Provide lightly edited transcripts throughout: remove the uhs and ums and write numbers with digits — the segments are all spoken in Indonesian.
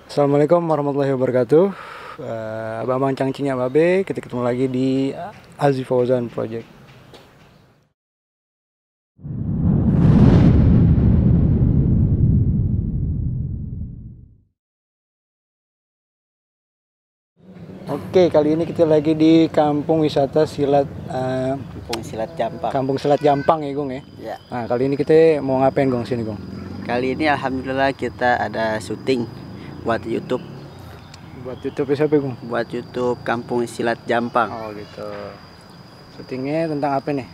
Assalamualaikum warahmatullahi wabarakatuh. Abang Cangcingnya Babe, kita ketemu lagi di Azi Fauzan Project. Oke, kali ini kita lagi di Kampung Wisata Silat Kampung Silat Jampang. Kampung Silat Jampang ya, Gong ya. Ya. Nah, kali ini kita mau ngapain, Gong, sini, Gong? Kali ini alhamdulillah kita ada syuting buat YouTube. Buat YouTube siapa, Gong? Buat YouTube Kampung Silat Jampang. Oh, gitu. Syutingnya tentang apa nih?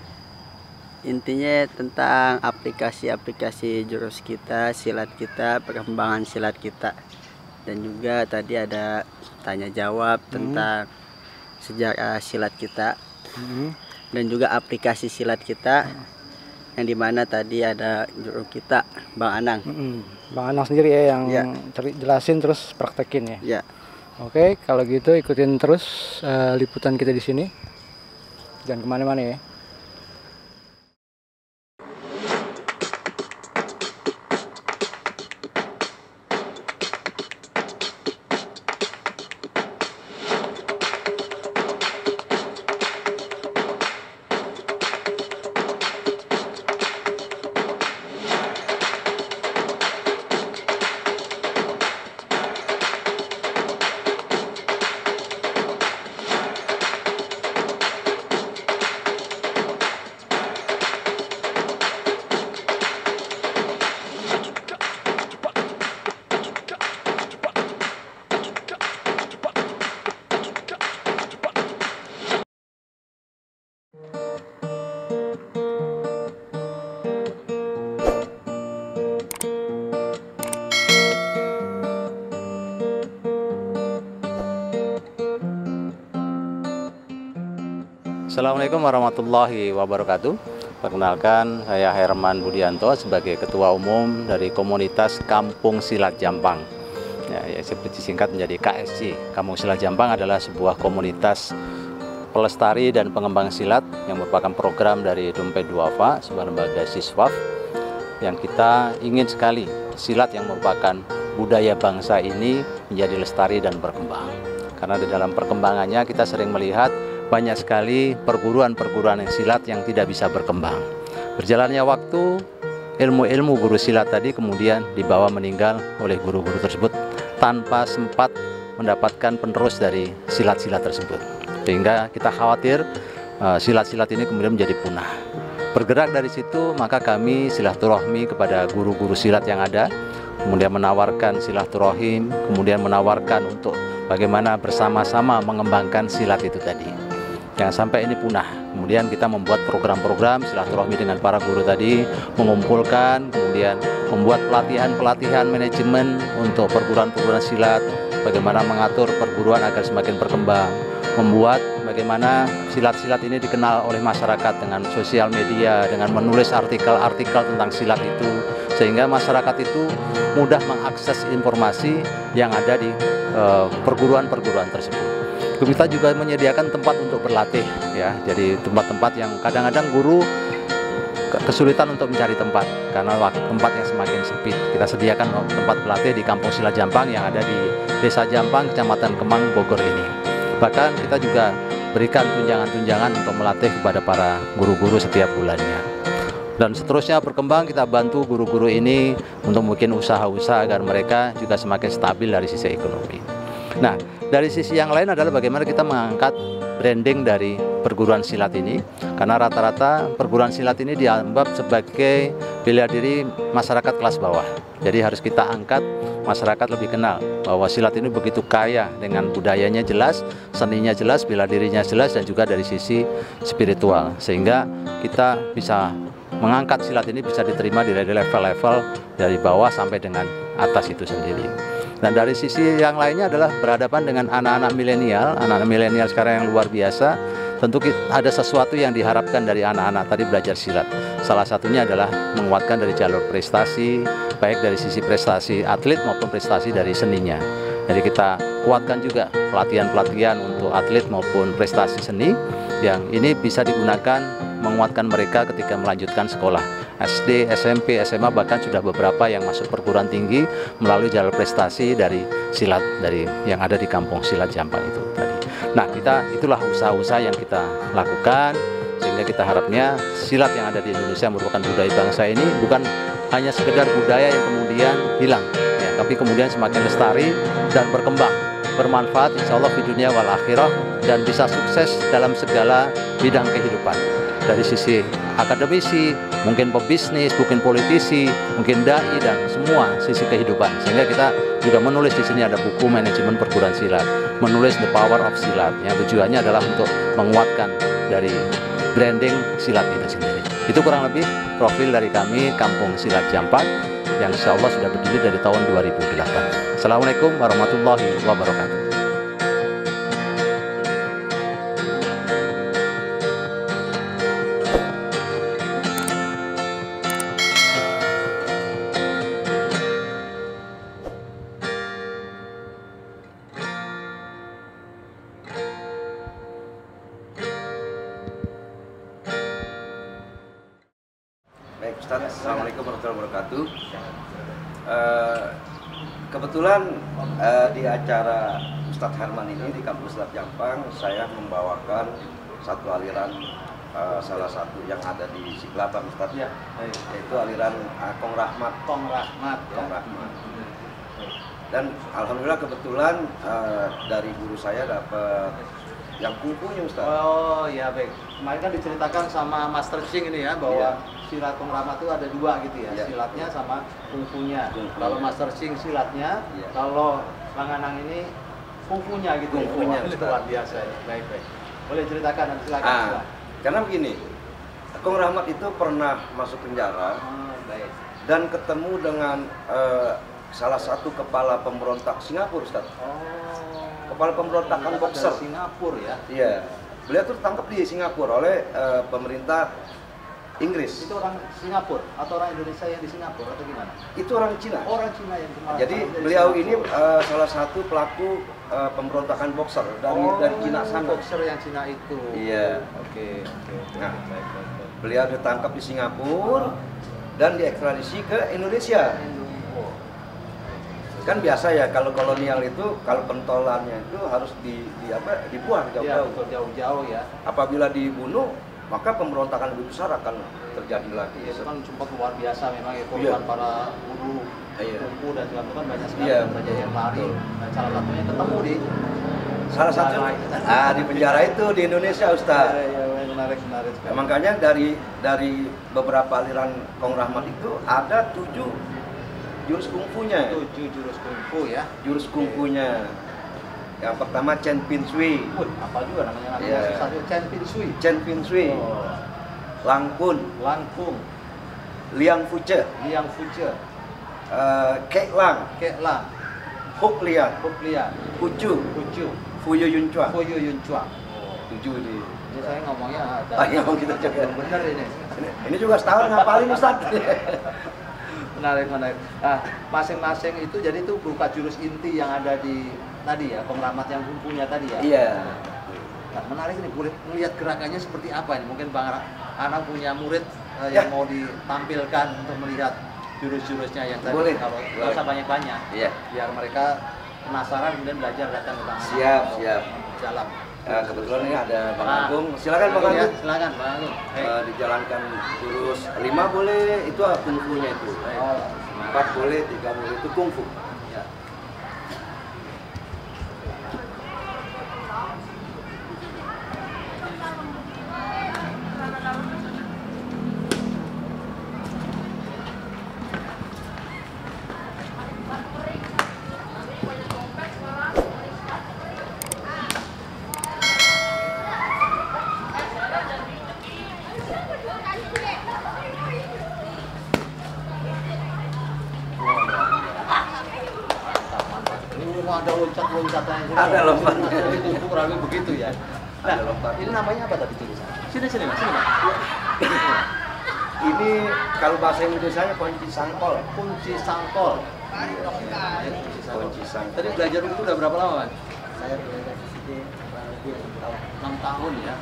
Intinya tentang aplikasi-aplikasi jurus kita, silat kita, perkembangan silat kita. Dan juga tadi ada tanya jawab tentang sejarah silat kita. Dan juga aplikasi silat kita. Yang dimana tadi ada juru kita, Bang Anang. Bang Anang sendiri ya yang jelasin terus praktekin ya. Ya. Oke, kalau gitu ikutin terus liputan kita di sini. Jangan kemana-mana ya. Assalamualaikum warahmatullahi wabarakatuh. Perkenalkan, saya Herman Budianto sebagai Ketua Umum dari Komunitas Kampung Silat Jampang. Ya, seperti singkat menjadi KSJ. Kampung Silat Jampang adalah sebuah komunitas pelestari dan pengembang silat yang merupakan program dari Dompet Duafa, sebuah lembaga siswaf yang kita ingin sekali silat yang merupakan budaya bangsa ini menjadi lestari dan berkembang. Karena di dalam perkembangannya kita sering melihat banyak sekali perguruan-perguruan silat yang tidak bisa berkembang. Berjalannya waktu, ilmu-ilmu guru silat tadi kemudian dibawa meninggal oleh guru-guru tersebut tanpa sempat mendapatkan penerus dari silat-silat tersebut. Sehingga kita khawatir silat-silat ini kemudian menjadi punah. Bergerak dari situ, maka kami silaturahmi kepada guru-guru silat yang ada, kemudian menawarkan silaturahim, kemudian menawarkan untuk bagaimana bersama-sama mengembangkan silat itu tadi. Jangan sampai ini punah. Kemudian kita membuat program-program silaturahmi dengan para guru tadi, mengumpulkan, kemudian membuat pelatihan-pelatihan manajemen untuk perguruan-perguruan silat, bagaimana mengatur perguruan agar semakin berkembang, membuat bagaimana silat-silat ini dikenal oleh masyarakat dengan sosial media, dengan menulis artikel-artikel tentang silat itu, sehingga masyarakat itu mudah mengakses informasi yang ada di perguruan-perguruan tersebut. Kita juga menyediakan tempat untuk berlatih, ya. Jadi tempat-tempat yang kadang-kadang guru kesulitan untuk mencari tempat karena tempat yang semakin sempit. Kita sediakan tempat berlatih di Kampung Silat Jampang yang ada di Desa Jampang, Kecamatan Kemang, Bogor ini. Bahkan kita juga berikan tunjangan-tunjangan untuk melatih kepada para guru-guru setiap bulannya. Dan seterusnya berkembang, kita bantu guru-guru ini untuk mungkin usaha-usaha agar mereka juga semakin stabil dari sisi ekonomi. Nah, dari sisi yang lain adalah bagaimana kita mengangkat branding dari perguruan silat ini, karena rata-rata perguruan silat ini dianggap sebagai bela diri masyarakat kelas bawah. Jadi harus kita angkat masyarakat lebih kenal bahwa silat ini begitu kaya dengan budayanya jelas, seninya jelas, bela dirinya jelas, dan juga dari sisi spiritual, sehingga kita bisa mengangkat silat ini bisa diterima di level-level dari bawah sampai dengan atas itu sendiri. Dan dari sisi yang lainnya adalah berhadapan dengan anak-anak milenial sekarang yang luar biasa. Tentu ada sesuatu yang diharapkan dari anak-anak tadi belajar silat. Salah satunya adalah menguatkan dari jalur prestasi, baik dari sisi prestasi atlet maupun prestasi dari seninya. Jadi kita kuatkan juga pelatihan-pelatihan untuk atlet maupun prestasi seni yang ini bisa digunakan menguatkan mereka ketika melanjutkan sekolah SD, SMP, SMA, bahkan sudah beberapa yang masuk perguruan tinggi melalui jalur prestasi dari silat dari yang ada di Kampung Silat Jampang itu tadi. Nah, itulah usaha-usaha yang kita lakukan sehingga kita harapnya silat yang ada di Indonesia merupakan budaya bangsa ini bukan hanya sekedar budaya yang kemudian hilang, ya, tapi kemudian semakin lestari dan berkembang, bermanfaat insya Allah di dunia wal akhirah dan bisa sukses dalam segala bidang kehidupan. Dari sisi akademisi, mungkin pebisnis, mungkin politisi, mungkin dai dan semua sisi kehidupan. Sehingga kita juga menulis di sini ada buku manajemen perguruan silat, menulis The Power of Silat. Yang tujuannya adalah untuk menguatkan dari branding silat itu sendiri. Itu kurang lebih profil dari kami Kampung Silat Jampang yang insya Allah sudah berdiri dari tahun 2008. Assalamualaikum warahmatullahi wabarakatuh. Baik Ustaz, Assalamualaikum warahmatullahi wabarakatuh. Kebetulan di acara Ustadz Herman ini di Kampung Silat Jampang, saya membawakan satu aliran salah satu yang ada di Siklabang Ustadz, ya, yaitu aliran Kong Rahmat. Kong Rahmat. Kong Rahmat. Dan alhamdulillah kebetulan dari guru saya dapat yang kungfunya Ustadz. Oh ya baik. Kemarin kan diceritakan sama Master Ching ini ya bahwa silat Kong Rahmat itu ada dua gitu ya, silatnya sama kungfunya. Kalau Master Ching silatnya, kalau Bang Anang ini kungfunya gitu. Kungfunya itu luar biasa ya. Baik baik. Boleh ceritakan nanti silakan. Karena begini, Kong Rahmat itu pernah masuk penjara baik. dan ketemu dengan salah satu kepala pemberontak Singapura, Ustaz. Kepala pemberontakan boxer Singapura ya. Iya. Beliau tuh tertangkap di Singapura oleh pemerintah Inggris. Itu orang Singapura atau orang Indonesia yang di Singapura atau gimana? Itu orang Cina. Orang Cina yang kemarin. Jadi beliau ini salah satu pelaku pemberontakan boxer dari Cina sana. Boxer yang Cina itu. Iya. Oke. Nah, beliau ditangkap di Singapura dan diekstradisi ke Indonesia. Kan biasa ya kalau kolonial itu kalau pentolannya itu harus dibuang jauh-jauh ya. Apabila dibunuh maka pemberontakan lebih besar akan terjadi lagi. Itu kan sempat luar biasa memang ya korban para buruh, kungfu dan segala macam kan banyak sekali saja yang lari. Dan salah satunya ketemu di di penjara itu di Indonesia, Ustaz. Menarik. Makanya dari beberapa aliran Kong Rahmat itu ada 7 jurus kungfunya. 7 jurus kungfu ya. Jurus kungfunya. Yang pertama Chen Pin Shui. Apa juga namanya? Satu Chen Pin Shui. Chen Pin Shui. Langkun. Liang Fuce. Kek Lang. Huk Lian. Kucu. Fuyu Yun Chua. 7 di. Ini saya ngomongnya ada. Yang kita coba. Bener ini. Ini juga setahun ngapalin Ustaz. Menarik. Nah, masing-masing itu jadi itu berupa jurus inti yang ada di tadi ya, Kong Rahmat yang kungfunya tadi ya. Iya. Nah, menarik ini, boleh melihat gerakannya seperti apa ini? Mungkin Bang Anang punya murid yang mau ditampilkan untuk melihat jurus-jurusnya yang tadi. Boleh. Kalau nggak usah banyak-banyak. Iya. Biar mereka penasaran kemudian belajar datang ke Bang Anang. Siap. Jalan. Kebetulan ini ada Bang Agung. Silakan Bang Agung. Silakan Bang Agung. Dijalankan jurus 5 boleh, itu kungfunya itu. 4 boleh, 3 boleh, itu kungfu. Ya. Ada loncat-loncatan juga. Ada lompatnya. Itu kurang lebih begitu ya. Nah, ini namanya apa tadi jurusan? Sini Mas. Ini kalau bahasa Indonesianya kunci sangkol. Kunci sangkol. Tadi belajar itu udah berapa lama, Mas? Saya belajar di sini lebih 6 tahun ya.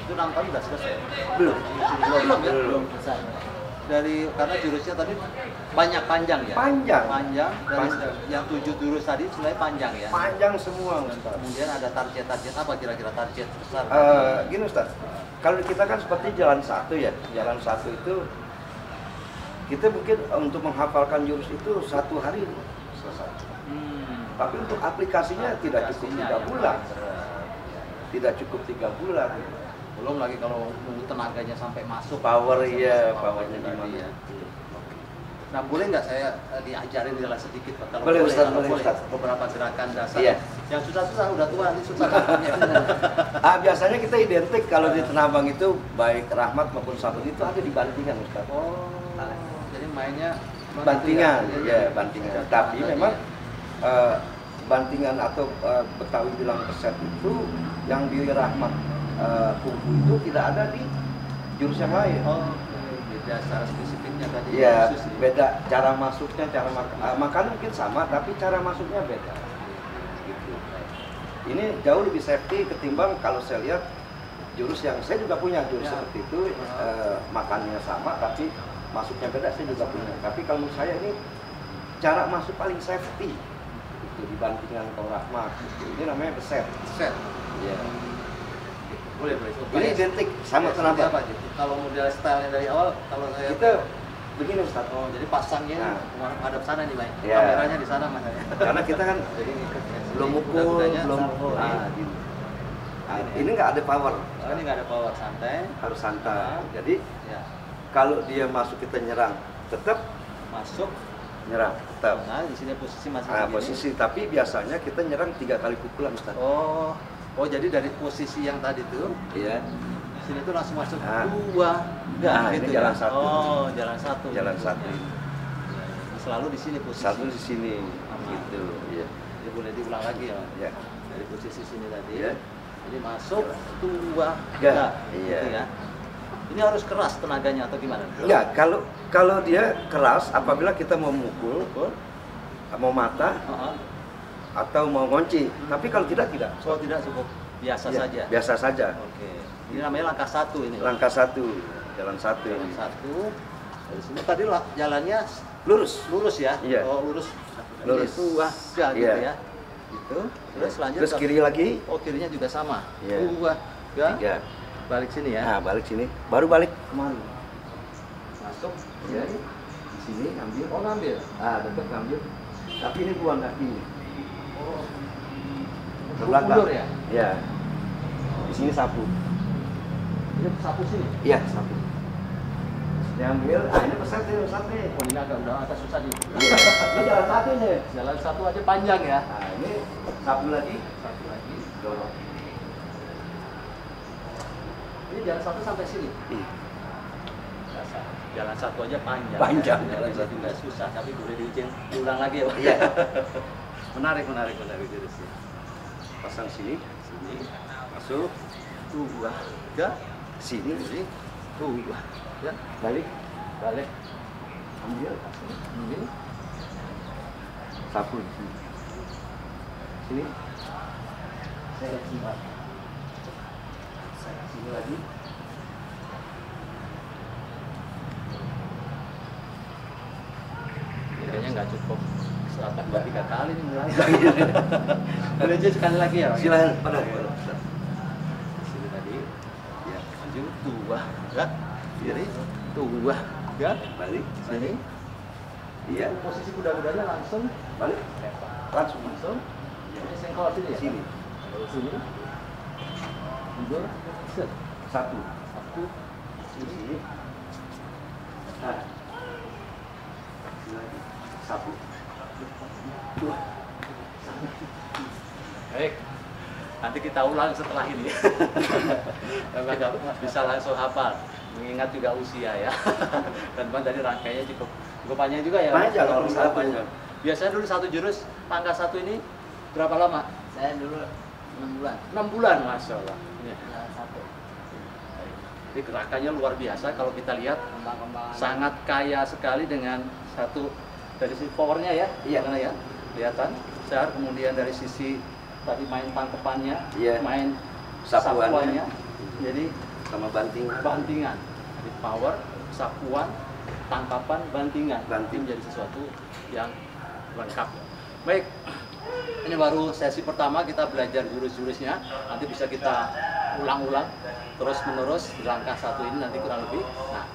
Itu 6 tahun udah selesai? Belum. Belum ya? belum selesai. dari karena jurusnya tadi banyak panjang ya. Panjang. Panjang. Dari Panjang. yang 7 jurus tadi sebenarnya panjang ya. Panjang semua Dan Ustaz. kemudian ada target apa kira-kira target besar? Gini Ustaz, kalau kita kan seperti jalan satu ya. Jalan satu itu kita mungkin untuk menghafalkan jurus itu 1 hari selesai. Tapi untuk aplikasinya tidak cukup 3 bulan. Tidak cukup 3 bulan. Belum lagi kalau nunggu tenaganya sampai masuk. Power ya, Powernya powernya gimana tadi ya. ya. Nah, boleh nggak saya diajarin jelas sedikit Pak? Kalau Boleh, Ustaz, kalau boleh, Ustaz. beberapa gerakan dasar. Iya. Yang susah-susah udah tua nanti susah. Biasanya kita identik kalau di Tenabang itu baik Rahmat maupun Sabun itu ada di bantingan Ustaz. Oh, jadi mainnya Bantingan, gitu ya bantingan. Tapi memang bantingan atau Betawi bilang peset itu yang di Rahmat kungfu itu tidak ada di jurus yang lain. Oh, beda secara spesifiknya tadi. Iya, khusus ya. beda cara masuknya, cara makan mungkin sama, tapi cara masuknya beda. Gitu. Ini jauh lebih safety ketimbang kalau saya lihat jurus yang saya juga punya jurus Ya. seperti itu, makannya sama, tapi masuknya beda. Saya juga punya. Tapi kalau menurut saya ini cara masuk paling safety itu dibandingkan kalau Rahmat. Gitu. Ini namanya beset. Set. Iya. Boleh. Ini identik sama Seperti Tenabang. apa gitu? Kalau model stylenya dari awal, kalau saya Kita begini Ustaz. oh, jadi pasangnya Nah. hadap sana nih, Pak. Iya. Kameranya di sana Mas ya. Karena kita kan Jadi ngikut ya. belum Jadi mukul, kuda-kudanya belum satu, ya. gitu. Ini nggak ada power, Oh, ini nggak ada power, santai. harus santai. Jadi Ya. kalau dia masuk kita nyerang, tetap Masuk. nyerang, tetap. Nah, di sini posisi masih Nah, begini. posisi, tapi biasanya kita nyerang 3 kali pukulan Ustaz. Oh, jadi dari posisi yang tadi tuh, Iya. di sini tuh langsung masuk Nah. 2. Nah, ini jalan satu. Oh, jalan satu. Jalan satu. Selalu di sini posisi. Satu di sini, Aman. gitu. Iya. Jadi boleh diulang lagi ya. Iya. Dari posisi sini tadi. Iya. Jadi masuk 2, Iya. Gitu ya. Ini harus keras tenaganya atau gimana? Enggak, kalau dia keras apabila kita mau mukul, mau mata Heeh. atau mau ngunci. Tapi kalau tidak. So tidak cukup biasa Iya, saja. Biasa saja. Oke. Ini namanya langkah 1 ini. Langkah 1, jalan 1 Jalan ini. 1. Dari sini tadi jalannya Lurus. ya? Iya. Oh, lurus. Lurus. Itu gitu Iya. ya. Gitu. Terus lanjut Terus ke- kiri lagi. Oh, kirinya juga sama. Iya. 2, 3. balik sini ya. Nah, balik sini. Baru balik kemari. Masuk. Ya. Di sini ambil. Oh, ngambil. Ah, tetap ngambil. Tapi ini buang kaki. Oh. Ke belakang. Mundur ya? Ya. Di sini sapu. Ini sapu sini. Iya, sapu. Diambil. Ah, ini pesan nih. Oh, ini udah agak susah nih. Iya. Ini jalan satu nih. Jalan 1 aja panjang ya. Nah, ini sapu lagi. Satu lagi. Dorong. Ini jalan 1 sampai sini. Iya. Biasa. Jalan 1 aja panjang. Panjang, Ya. jalan Jalan satu. juga susah, tapi boleh diulang lagi ya, Pak. Iya. menarik jurusnya. Pasang sini. Sini. Masuk. 2, 3. Sini. Sini. 2. Ya. Balik. Balik. Ambil. Ini. Sapu di sini. Sini. Saya lihat sini, Pak. Sini lagi. Kayaknya nggak cukup. Selatan 3 kali nih mulai. Boleh aja sekali lagi ya, Pak? Silakan pada. Sini tadi. Ya. Maju 2, ya. Kiri 2, ya. Balik. Sini. Iya. Posisi kuda-kudanya langsung Balik. Langsung. langsung. Ini sengkol sini ya. Sini. Sini. Mundur. Set. Satu. 1. Di sini. Nah. Sini lagi. Sapu. Baik. Nanti kita ulang setelah ini. Tapi nggak bisa langsung hafal. Mengingat juga usia ya. Dan Bang tadi rangkainya cukup panjang juga ya. Panjang, kalau 21. misalnya panjang. Biasanya dulu satu jurus pangkat 1 ini berapa lama? Saya dulu 6 bulan. 6 bulan, Masya Allah. Ini. Jalan 1. Jadi gerakannya luar biasa kalau kita lihat Kembang-kembangan. sangat kaya sekali dengan satu dari sisi powernya ya, Iya. karena ya kelihatan besar. Kemudian dari sisi tadi main tangkepannya, Iya. main Sapuannya. sapuannya, jadi Sama banting. bantingan, jadi power, sapuan, tangkapan, bantingan, Banting. menjadi sesuatu yang lengkap. Baik, ini baru sesi pertama kita belajar jurus-jurusnya. Nanti bisa kita ulang-ulang terus menerus di langkah satu ini nanti kurang lebih. Nah,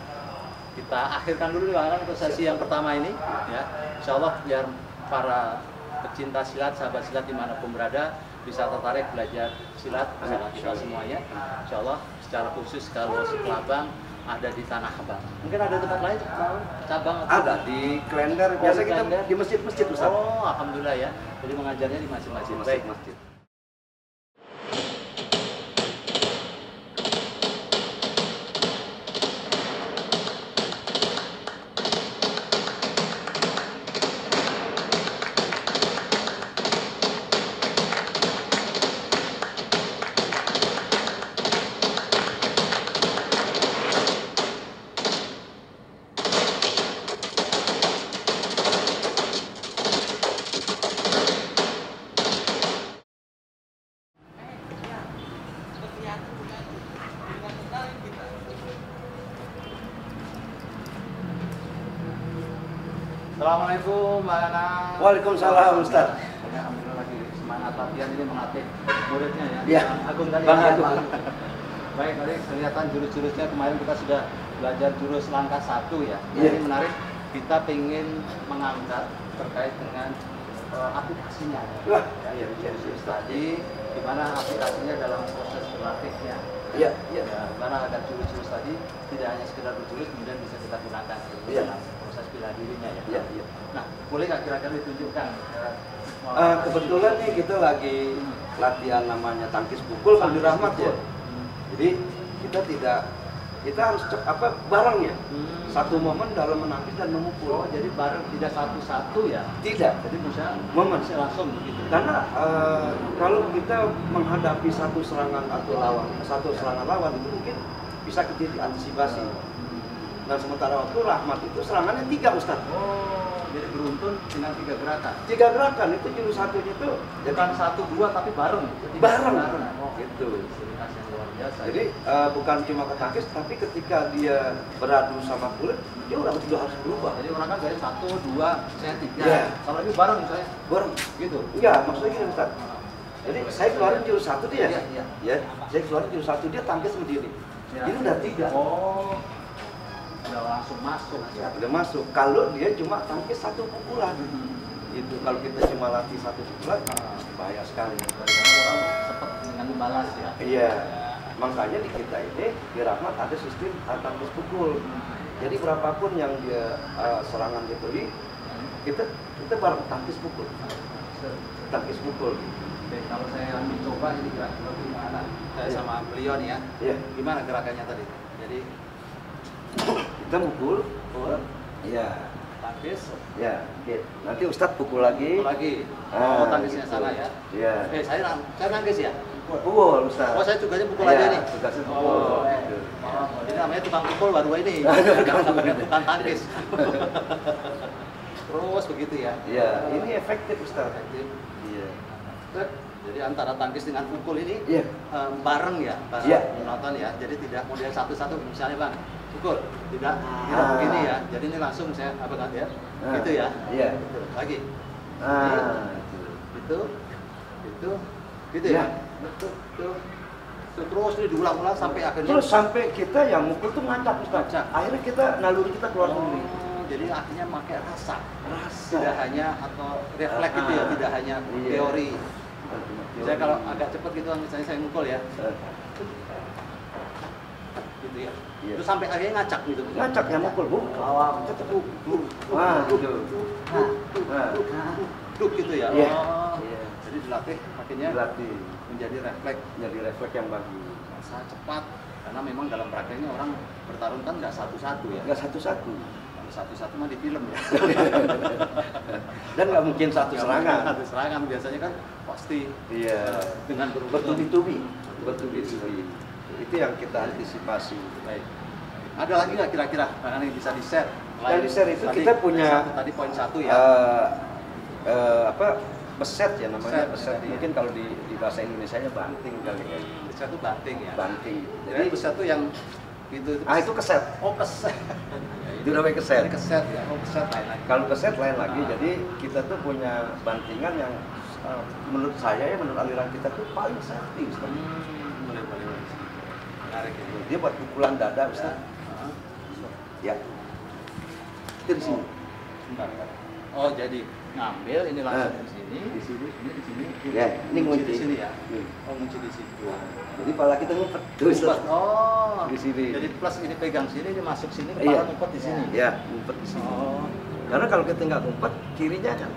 kita akhirkan dulu kan untuk sesi yang pertama ini, ya. Insya Allah biar para pecinta silat, sahabat silat dimanapun berada bisa tertarik belajar silat bersama kita semuanya. Insya Allah secara khusus kalau Sekelabang ada di Tanah Abang. Mungkin ada tempat lain cabang? Ada di Klender. Biasa kita di masjid-masjid, Ustaz. Oh, alhamdulillah ya. Jadi mengajarnya di masjid-masjid. Baik. Masjid. Assalamualaikum Mbak Nana. Waalaikumsalam, Ustaz. Ya, alhamdulillah lagi semangat latihan ini melatih muridnya ya. Iya. Agung tadi. Bang ya. Agung. Baik, tadi kelihatan jurus-jurusnya kemarin kita sudah belajar jurus langkah 1 ya. Iya. Ini menarik. Kita ingin mengangkat terkait dengan aplikasinya. Wah, Ya, jurus tadi gimana aplikasinya dalam proses berlatihnya. Iya, iya. Ya, gimana agar jurus-jurus tadi tidak hanya sekedar berjurus kemudian bisa kita gunakan Iya. dalam proses bela dirinya ya. Iya, iya. Nah, boleh nggak kira-kira ditunjukkan? Kebetulan nih kita lagi latihan namanya tangkis pukul kalau di Rahmat ya. Jadi kita harus bareng ya. Satu momen dalam menangkis dan memukul. Oh, jadi bareng tidak satu-satu ya? Tidak. Jadi bisa Momen. langsung begitu. Karena kalau kita menghadapi satu serangan lawan itu mungkin bisa kita diantisipasi. Dan sementara waktu Rahmat itu serangannya 3, Ustaz. Oh, jadi beruntun dengan 3 gerakan. 3 gerakan itu jurus satunya itu Bukan 1-2 tapi bareng. Jadi bareng. Oh, Gitu. ciri khas yang luar biasa. Jadi bukan cuma ketangkis, tapi ketika dia beradu sama kulit, dia udah harus berubah. Jadi orang kan dari 1, 2, saya 3. Iya. Kalau ini bareng misalnya Bareng. gitu. Enggak, maksudnya gini, Ustaz. Jadi saya keluarin jurus satu dia. Iya, iya. Ya, saya keluarin jurus satu dia tangkis sendiri. Iya. Ini udah 3. Oh, udah langsung masuk ya. Udah masuk. Kalau dia cuma tangkis 1 pukulan. Itu kalau kita cuma latih 1 pukulan, bahaya sekali. Karena orang cepat dengan membalas ya. Iya. Makanya di kita ini di Rahmat ada sistem tangkis pukul. Jadi berapapun yang dia serangan dia beri, kita bareng tangkis pukul. Tangkis pukul. Oke, kalau saya mencoba ini kira-kira gimana? Saya Iya. sama beliau nih ya. Iya. Gimana gerakannya tadi? Jadi Kita mukul. pukul, Iya. tangkis, Ya, oke. Nanti Ustadz pukul lagi. pukul lagi. Ah, Oh, tangkisnya gitu. sana ya. Iya. Saya nangkis ya. Pukul, Ustadz. Oh, saya tugasnya pukul Iya, aja nih. tugasnya pukul. Oh, Gitu. jadi namanya tukang pukul baru ini. Aduh, Jangan sampai tukang tangkis. Terus begitu ya. Iya, ini efektif, Ustadz. Efektif. Iya. Jadi antara tangkis dengan pukul ini Iya. bareng ya, bareng Iya. menonton ya. Jadi tidak model satu-satu misalnya Bang, pukul, tidak Ah. begini ya. Jadi ini langsung saya apa kan ya, Ah. gitu ya. Iya. Gitu. Lagi, Gitu. gitu, gitu Iya. ya. Tuh. Terus ini diulang-ulang sampai akhirnya. Terus sampai kita yang mukul tuh ngacak, Ustadz. Ngacak. Akhirnya kita naluri kita keluar Oh, sendiri. jadi akhirnya pakai rasa, Rasa. tidak hanya atau refleks gitu ya, tidak hanya Iya. teori. Saya kalau agak cepat gitu, misalnya saya mukul ya, gitu ya. Iya. Terus sampai akhirnya ngacak gitu. Ngacak yang mukul, Bu. Lawak, kita tuh. Wah, gitu. Duk gitu ya. Iya. Oh. Iya. Jadi dilatih akhirnya Dilatih. menjadi refleks, Jadi refleks yang bagus. rasa cepat. Karena memang dalam prakteknya orang bertarung kan nggak satu-satu ya. Enggak satu-satu. Kalau satu-satu mah di film ya. Dan nggak mungkin satu Nggak serangan. mungkin satu serangan biasanya kan pasti Iya. dengan berurutan. Bertubi-tubi. Bertubi-tubi. Itu yang kita antisipasi. Baik. Ada lagi nggak kira-kira yang bisa di-share? Yang di-share itu kita punya tadi poin 1 ya. Beset ya namanya, Beset, beset. iya. Mungkin kalau di bahasa Indonesia banting kali ya. Besar itu banting ya. Banting. Jadi besar itu yang itu. itu keset. Oh keset. Itu namanya keset. Ini keset ya. Oh, keset lain lagi. Kalau keset lain lagi, Ah. jadi kita tuh punya bantingan yang menurut saya ya, menurut aliran kita tuh paling safety, Ustaz. Boleh. Menarik ini. Dia buat pukulan dada, Ustaz. Ya. Itu di sini. Bentar. Oh, jadi ngambil ini langsung Ah. di sini, di sini, di sini. Ya, ini Kunci ngunci. di sini ya. Hmm. Oh, kunci di situ. Jadi pala kita ngumpet tuh, Ustaz. Oh, Di sini. Jadi plus ini pegang sini, ini masuk sini, Iya. kepala ngumpet di sini. Ya, ngumpet di sini. Oh. Karena kalau kita nggak ngumpet, kirinya kan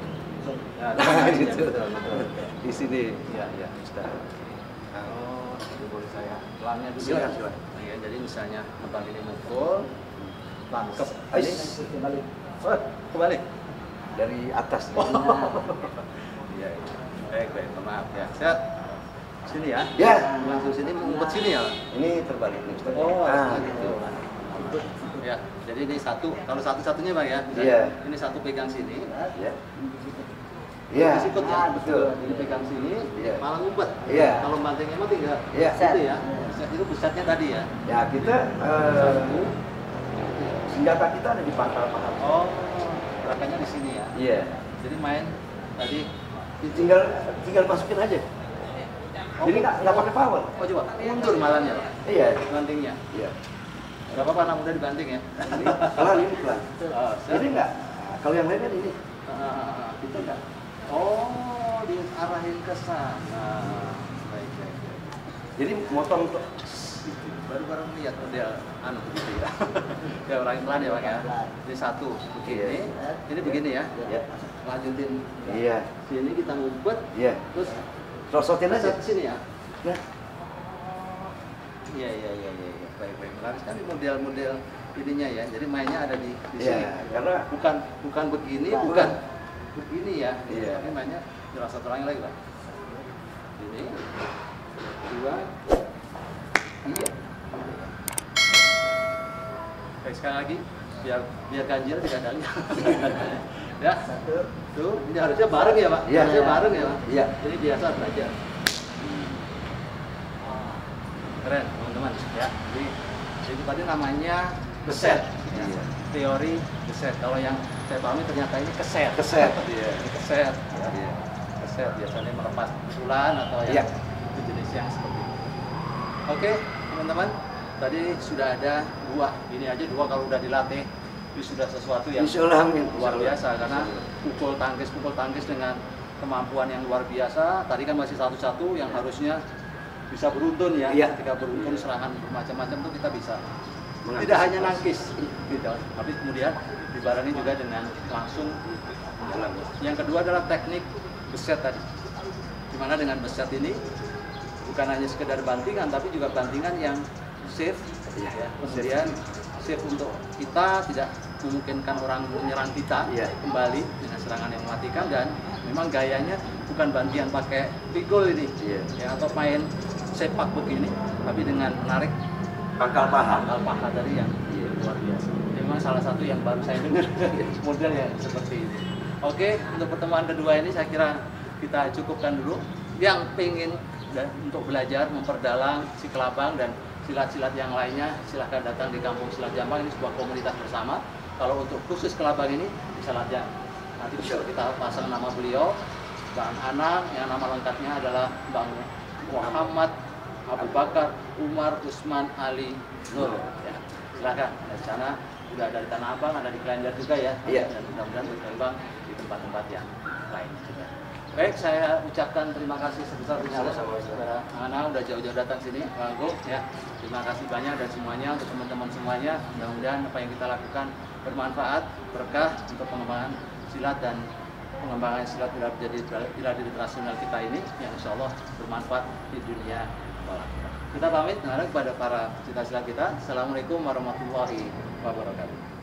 Ya, gitu. betul. Di sini. Iya, Ustaz. Oh, itu boleh saya pelannya dulu. Silakan, ya? silakan. Ya, jadi misalnya abang ini mukul, tangkep. Ini Ais. kembali. Oh, kembali. Dari atas. Iya. Baik, maaf ya. Set. Sini ya. Ya. Langsung sini ngumpet sini ya. Ini terbalik nih, Ustaz. Oh, Nah, gitu. Ya, jadi ini satu. Kalau satu-satunya bang ya. Iya. Ini satu pegang sini. Ya. Iya. Sikut ya. Betul. Jadi pegang sini. Iya. Malah ngumpet. Iya. Kalau bantingnya mah tinggal. Iya. Gitu ya. Itu pusatnya tadi ya. Ya, kita senjata kita ada di pangkal paha. Oh, gerakannya di sini ya. Iya. Jadi main tadi. Tinggal masukin aja. Oh, Jadi nggak pakai power. Oh coba mundur malahnya Pak. Iya. Bantingnya. Iya. Gak apa-apa anak muda dibanting ya. Ini pelan, ini pelan. Oh, Ini nggak. Kalau yang lain kan ini. Ah, Kita nggak. oh, diarahin ke sana. Baik. Jadi motong untuk Baru lihat model anu begitu ya. Ya orang pelan ya Pak ya. Ini satu begini. Ini begini ya. ya. Lanjutin. Iya. Sini kita ngumpet. Iya. Terus Rosotin aja. ke sini ya. Nah, Iya. Baik. Menarik sekali model-model ininya ya. Jadi mainnya ada di Iya, sini. karena Bukan begini, bukan begini ya. Iya. Tapi mainnya jelas satu orang lagi, Pak. Ini. Dua. Iya. Baik, sekali lagi biar ganjil dikadangnya. Ya. Tuh, ini harusnya bareng ya, Pak. Iya. Harusnya bareng ya, Pak. Iya. Jadi biasa belajar. Keren teman-teman ya. Jadi tadi namanya beset. Ya. Iya. Teori beset. Kalau yang saya pahami ternyata ini keset. Keset. Iya. Ini keset. Ya. Iya. Keset biasanya melepas pukulan atau Iya. yang jenis yang seperti itu. Oke teman-teman. Tadi sudah ada dua. Ini aja dua kalau udah dilatih itu sudah sesuatu yang Insyaallah, amin. luar biasa karena pukul tangkis dengan kemampuan yang luar biasa. Tadi kan masih satu-satu yang harusnya bisa beruntun ya. Iya. Ketika beruntun serangan bermacam-macam tuh kita bisa Menangkis. tidak hanya nangkis gitu, tapi kemudian dibarengi juga dengan langsung. Yang kedua adalah teknik beset tadi. Dimana dengan beset ini bukan hanya sekedar bantingan tapi juga bantingan yang safe ya. Kemudian safe untuk kita, tidak memungkinkan orang menyerang kita Iya. kembali dengan serangan yang mematikan, dan memang gayanya bukan bantingan pakai pigol ini Iya. ya, atau main sepak begini, tapi dengan menarik Pangkal paha. pangkal paha tadi yang luar biasa. Ini memang salah satu yang baru saya dengar model yang seperti ini. Oke, untuk pertemuan kedua ini saya kira kita cukupkan dulu. Yang pengen untuk belajar memperdalam si kelabang dan silat-silat yang lainnya, silahkan datang di Kampung Silat Jampang. Ini sebuah komunitas bersama. Kalau untuk khusus kelabang ini bisa latihan. Nanti bisa kita pasang nama beliau, Bang Anang, yang nama lengkapnya adalah Bang Muhammad Abu Bakar Umar Usman Ali Nur. Ya, silakan. Di sana sudah ada di Tanah Abang, ada di Klender juga ya. Iya. Dan mudah-mudahan berkembang di tempat-tempat yang lain juga. Baik, saya ucapkan terima kasih sebesar-besarnya kepada Ana udah jauh-jauh datang sini, Bang Go, ya. Terima kasih banyak dan semuanya untuk teman-teman semuanya. Mudah-mudahan apa yang kita lakukan bermanfaat, berkah untuk pengembangan silat dan pengembangan silat pilar internasional kita ini yang insya Allah bermanfaat di dunia bawah. Kita pamit kepada para silat-silat kita. Assalamualaikum warahmatullahi wabarakatuh.